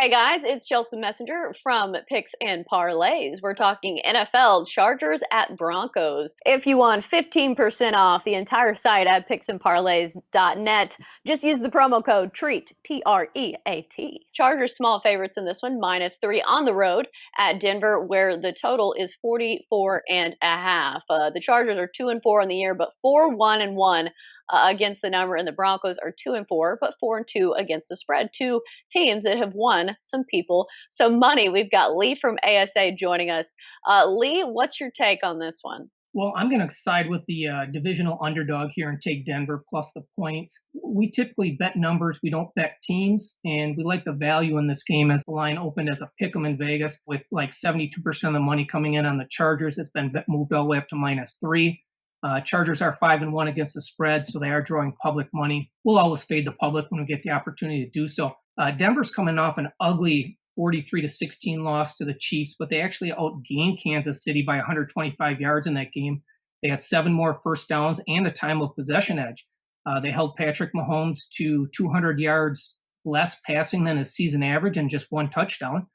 Hey guys, it's Chelsa Messenger from Picks and Parlays. We're talking NFL Chargers at Broncos. If you want 15% off the entire site at picksandparlays.net, just use the promo code TREAT, T-R-E-A-T. Chargers small favorites in this one, -3 on the road at Denver, where the total is 44.5. The Chargers are 2-4 in the year, but 4-1-1 against the number, and the Broncos are 2-4, but 4-2 against the spread. Two teams that have won some people some money. We've got Lee from ASA joining us. Lee, what's your take on this one? Well, I'm going to side with the divisional underdog here and take Denver plus the points. We typically bet numbers. We don't bet teams, and we like the value in this game as the line opened as a pick'em in Vegas with like 72% of the money coming in on the Chargers. It's been moved all the way up to -3. Chargers are 5-1 against the spread, so they are drawing public money. We'll always fade the public when we get the opportunity to do so. Denver's coming off an ugly 43-16 loss to the Chiefs, but they actually outgained Kansas City by 125 yards in that game. They had 7 more first downs and a time of possession edge. They held Patrick Mahomes to 200 yards less passing than his season average and just 1 touchdown.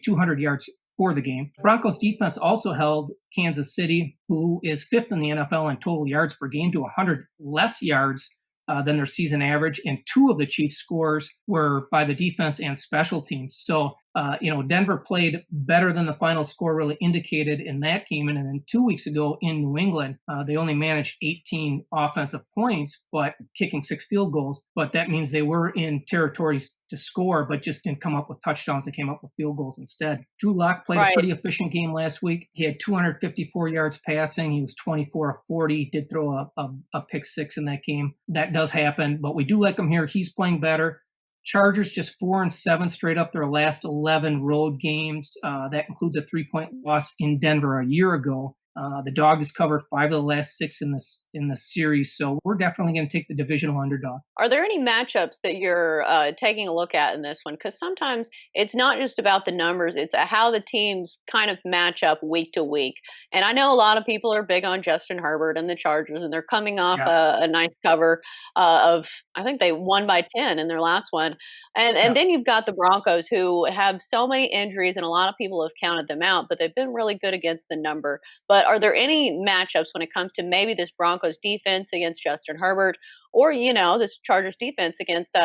200 yards for the game. Broncos defense also held Kansas City, who is 5th in the NFL in total yards per game, to 100 less yards than their season average, and 2 of the Chiefs' scores were by the defense and special teams. So, Denver played better than the final score really indicated in that game. And then 2 weeks ago in New England, they only managed 18 offensive points, but kicking 6 field goals. But that means they were in territories to score, but just didn't come up with touchdowns. They came up with field goals instead. Drew Lock played a pretty efficient game last week. He had 254 yards passing. He was 24 of 40. Did throw a pick 6 in that game. That does happen, but we do like him here. He's playing better. Chargers just 4-7 straight up their last 11 road games. That includes a 3-point loss in Denver a year ago. The dog has covered 5 of the last 6 in the series, so we're definitely going to take the divisional underdog. Are there any matchups that you're taking a look at in this one? Because sometimes it's not just about the numbers; it's how the teams kind of match up week to week. And I know a lot of people are big on Justin Herbert and the Chargers, and they're coming off a nice cover of, I think they won by 10 in their last one. And then you've got the Broncos, who have so many injuries, and a lot of people have counted them out, but they've been really good against the number. But are there any matchups when it comes to maybe this Broncos defense against Justin Herbert, or, this Chargers defense against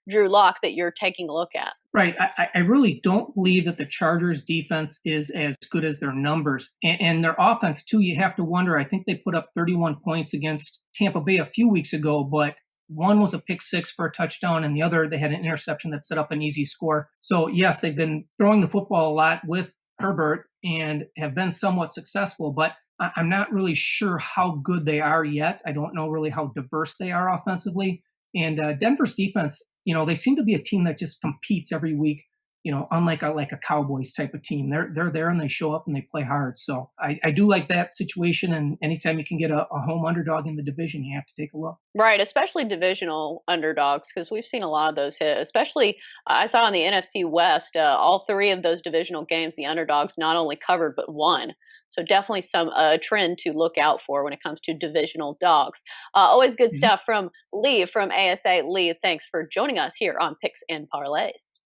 Drew Lock that you're taking a look at? Right. I really don't believe that the Chargers defense is as good as their numbers. And their offense, too, you have to wonder. I think they put up 31 points against Tampa Bay a few weeks ago, but one was a pick 6 for a touchdown, and the other, they had an interception that set up an easy score. So, yes, they've been throwing the football a lot with Herbert and have been somewhat successful, but I'm not really sure how good they are yet. I don't know really how diverse they are offensively. And Denver's defense, they seem to be a team that just competes every week, unlike a Cowboys type of team. They're there and they show up and they play hard. So I do like that situation. And anytime you can get a home underdog in the division, you have to take a look. Right, especially divisional underdogs, because we've seen a lot of those hit. Especially, I saw in the NFC West, all 3 of those divisional games, the underdogs not only covered but won. So definitely some trend to look out for when it comes to divisional dogs. Always good stuff from Lee from ASA. Lee, thanks for joining us here on Picks and Parlays.